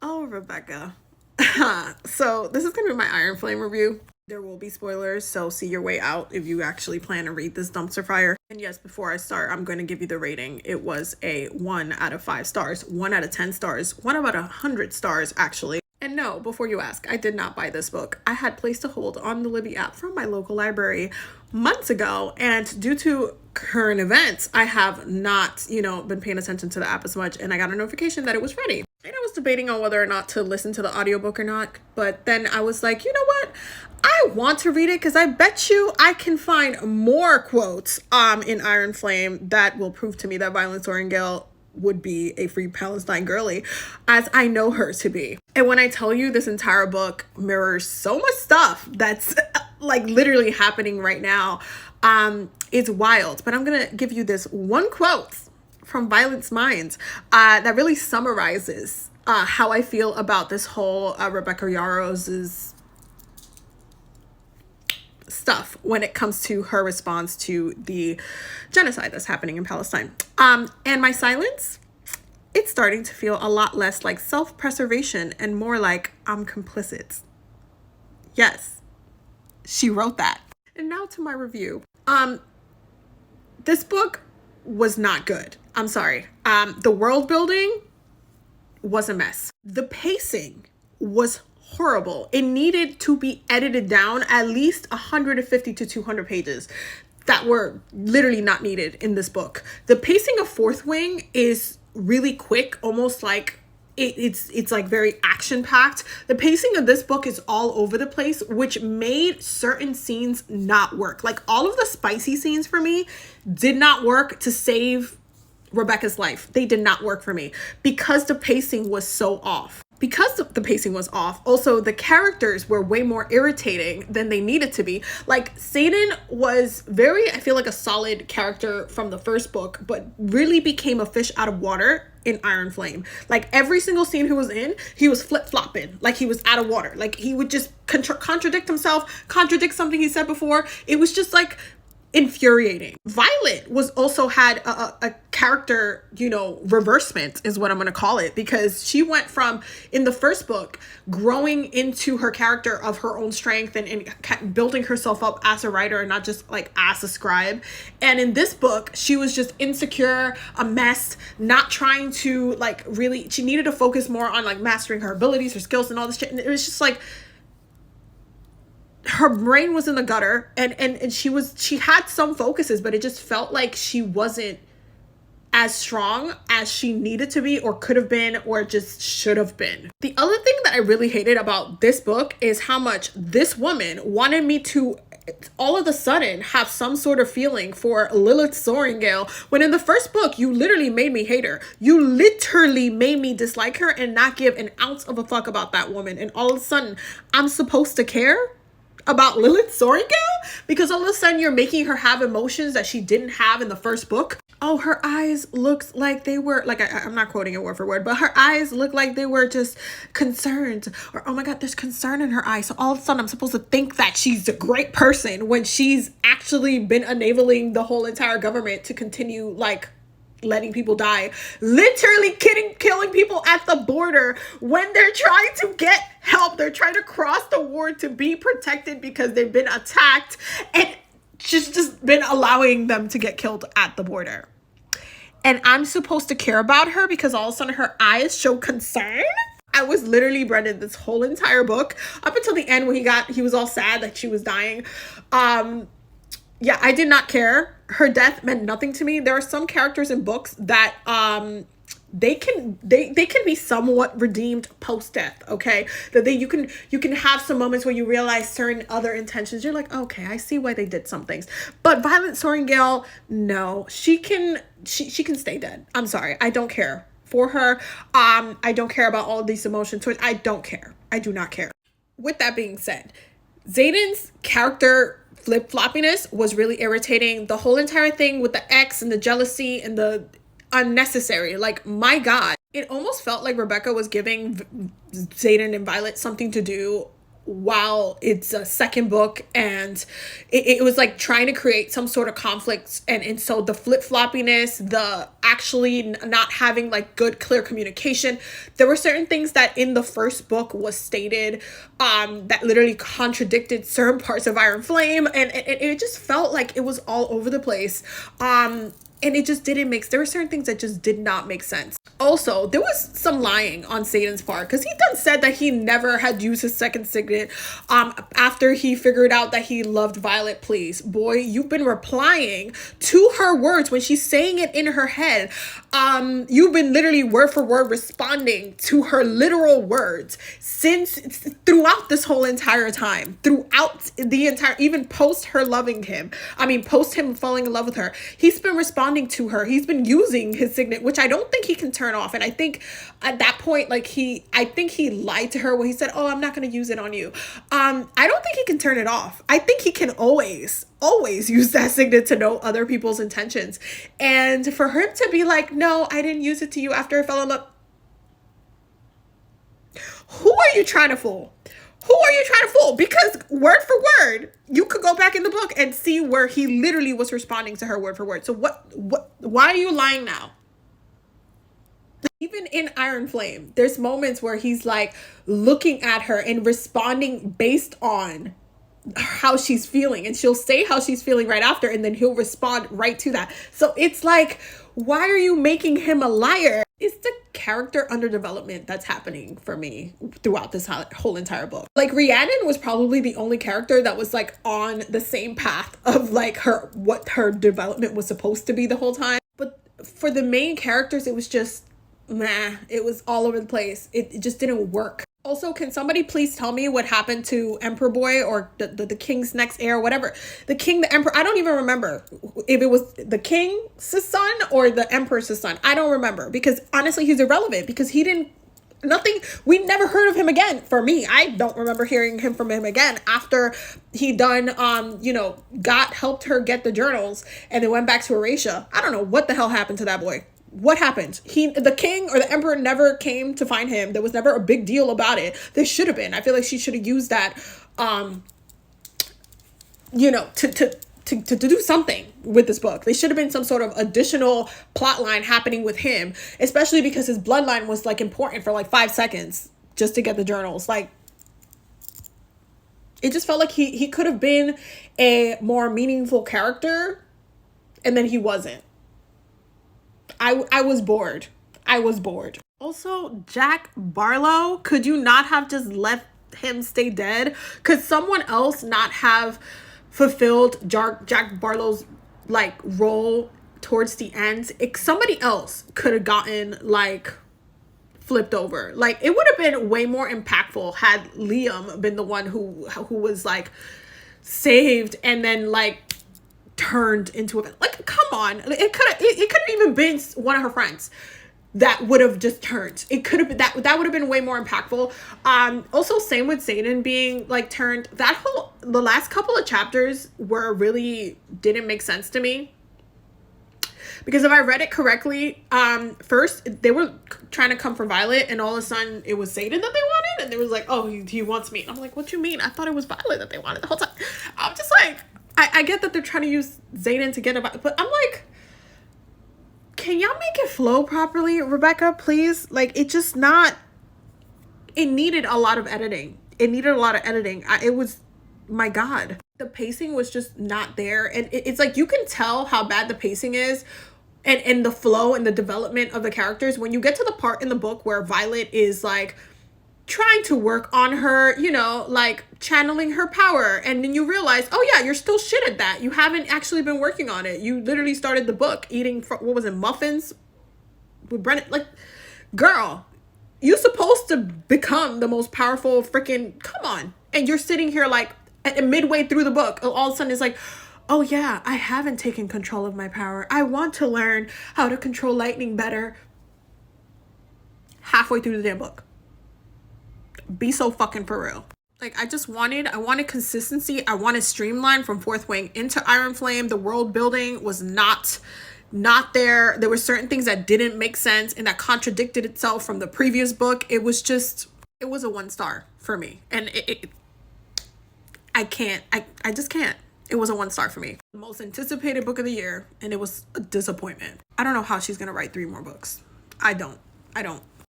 Oh, Rebecca. So this is going to be my Iron Flame review. There will be spoilers, so see your way out if you actually plan to read this dumpster fire. And yes, before I start, I'm going to give you the rating. It was a 1 out of 5 stars, 1 out of 10 stars, 1 out of 100 stars, actually. And no, before you ask, I did not buy this book. I had placed a hold on the Libby app from my local library months ago, and due to current events, I have not, been paying attention to the app as much, and I got a notification that it was ready. And I was debating on whether or not to listen to the audiobook or not, but then I was like, you know what? I want to read it because I bet you I can find more quotes in Iron Flame that will prove to me that Violet Sorrengail would be a free Palestine girly, as I know her to be. And when I tell you this entire book mirrors so much stuff that's like literally happening right now, it's wild. But I'm gonna give you this one quote from Violet's Mind that really summarizes how I feel about this whole Rebecca Yarros's stuff when it comes to her response to the genocide that's happening in Palestine. And my silence, it's starting to feel a lot less like self-preservation and more like I'm complicit. Yes, she wrote that. And now to my review. This book was not good. I'm sorry. The world building was a mess. The pacing was horrible. It needed to be edited down at least 150 to 200 pages that were literally not needed in this book. The pacing of Fourth Wing is really quick, almost like it's like very action packed. The pacing of this book is all over the place, which made certain scenes not work. Like all of the spicy scenes for me did not work to save Rebecca's life. They did not work for me because the pacing was so off. Because the pacing was off, also the characters were way more irritating than they needed to be. Like Siren was I feel like a solid character from the first book, but really became a fish out of water in Iron Flame. Like every single scene he was in, he was flip-flopping, like he was out of water. Like he would just contradict himself, contradict something he said before. It was just like infuriating. Violet was also had a character, reversement is what I'm going to call it, because she went from, in the first book, growing into her character of her own strength and building herself up as a writer and not just like as a scribe. And in this book, she was just insecure, a mess, not trying to like really, she needed to focus more on like mastering her abilities, her skills and all this shit. And it was just like, her brain was in the gutter and she had some focuses, but it just felt like she wasn't as strong as she needed to be or could have been or just should have been. The other thing that I really hated about this book is how much this woman wanted me to all of a sudden have some sort of feeling for Lilith Sorrengail, when in the first book you literally made me hate her. You literally made me dislike her and not give an ounce of a fuck about that woman, and all of a sudden I'm supposed to care about Lilith Sorrengail because all of a sudden you're making her have emotions that she didn't have in the first book. Oh, her eyes looked like they were like, I'm not quoting it word for word, but her eyes looked like they were just concerned, or oh my god, there's concern in her eyes. So all of a sudden I'm supposed to think that she's a great person when she's actually been enabling the whole entire government to continue like letting people die, literally killing people at the border when they're trying to get help. They're trying to cross the war to be protected because they've been attacked, and she's just been allowing them to get killed at the border. And I'm supposed to care about her because all of a sudden her eyes show concern. I was literally, Brendan, this whole entire book up until the end when he was all sad that she was dying. Yeah, I did not care. Her death meant nothing to me. There are some characters in books that they can be somewhat redeemed post-death, okay? That you can have some moments where you realize certain other intentions. You're like, okay, I see why they did some things. But Violet Sorrengail, no, she can stay dead. I'm sorry. I don't care for her. I don't care about all of these emotions. I don't care. I do not care. With that being said, Xaden's character flip-floppiness was really irritating. The whole entire thing with the ex and the jealousy and the unnecessary, like, my god, it almost felt like Rebecca was giving Xaden and Violet something to do while it's a second book, and it was like trying to create some sort of conflict, and so the flip-floppiness, the actually not having like good clear communication. There were certain things that in the first book was stated that literally contradicted certain parts of Iron Flame, and it just felt like it was all over the place. And it just didn't make, there were certain things that just did not make sense. Also, there was some lying on Satan's part, because he done said that he never had used his second signet after he figured out that he loved Violet. Please, boy, you've been replying to her words when she's saying it in her head. You've been literally word for word responding to her literal words throughout this whole entire time, throughout the entire, even post her loving him. I mean, post him falling in love with her. He's been responding to her. He's been using his signet, which I don't think he can turn off. And I think at that point, like I think he lied to her when he said, oh, I'm not going to use it on you. I don't think he can turn it off. I think he can always use that signet to know other people's intentions. And for him to be like, no, I didn't use it to you after I fell in love. Who are you trying to fool? Who are you trying to fool? Because word for word, you could go back in the book and see where he literally was responding to her word for word. So why are you lying now? Even in Iron Flame, there's moments where he's like looking at her and responding based on how she's feeling, and she'll say how she's feeling right after, and then he'll respond right to that. So it's like, why are you making him a liar? It's the character underdevelopment that's happening for me throughout this whole entire book. Like, Rhiannon was probably the only character that was like on the same path of like what her development was supposed to be the whole time. But for the main characters, it was just meh. It was all over the place. It just didn't work. Also, can somebody please tell me what happened to Emperor Boy, or the king's next heir, whatever? The king, the emperor, I don't even remember if it was the king's son or the emperor's son. I don't remember, because honestly, he's irrelevant, because he didn't, we never heard of him again. For me, I don't remember hearing from him again after he done, helped her get the journals and then went back to Eurasia. I don't know what the hell happened to that boy. What happened? The king or the emperor never came to find him. There was never a big deal about it. There should have been. I feel like she should have used that, to do something with this book. There should have been some sort of additional plot line happening with him, especially because his bloodline was like important for like 5 seconds just to get the journals. Like, it just felt like he could have been a more meaningful character, and then he wasn't. I was bored. Also, Jack Barlow, could you not have just let him stay dead? Could someone else not have fulfilled Jack Barlow's like role towards the end? Somebody else could have gotten like flipped over. Like, it would have been way more impactful had Liam been the one who was like saved and then like turned into a, like, come on. It could have even been one of her friends that would have just turned. It could have been that would have been way more impactful. Also, same with Satan being like turned. The last couple of chapters really didn't make sense to me, because if I read it correctly, first they were trying to come for Violet, and all of a sudden it was Satan that they wanted, and they was like, oh, he wants me. I'm like, what you mean? I thought it was Violet that they wanted the whole time. I'm just like, I get that they're trying to use Zayden to get about, but I'm like, can y'all make it flow properly, Rebecca, please? Like, it needed a lot of editing. It was, my God. The pacing was just not there. And it's like, you can tell how bad the pacing is and the flow and the development of the characters when you get to the part in the book where Violet is like trying to work on her, like channeling her power, and then you realize, oh yeah, you're still shit at that. You haven't actually been working on it. You literally started the book eating what was it, muffins with Brennan. Like, girl, you're supposed to become the most powerful freaking, come on. And you're sitting here like midway through the book, all of a sudden it's like, oh yeah, I haven't taken control of my power. I want to learn how to control lightning better. Halfway through the damn book. Be so fucking for real. Like, I wanted consistency. I wanted streamline from Fourth Wing into Iron Flame. The world building was not there. There were certain things that didn't make sense and that contradicted itself from the previous book. It was a 1 star for me. And I can't. I just can't. It was a 1 star for me. The most anticipated book of the year, and it was a disappointment. I don't know how she's gonna write 3 more books. I don't.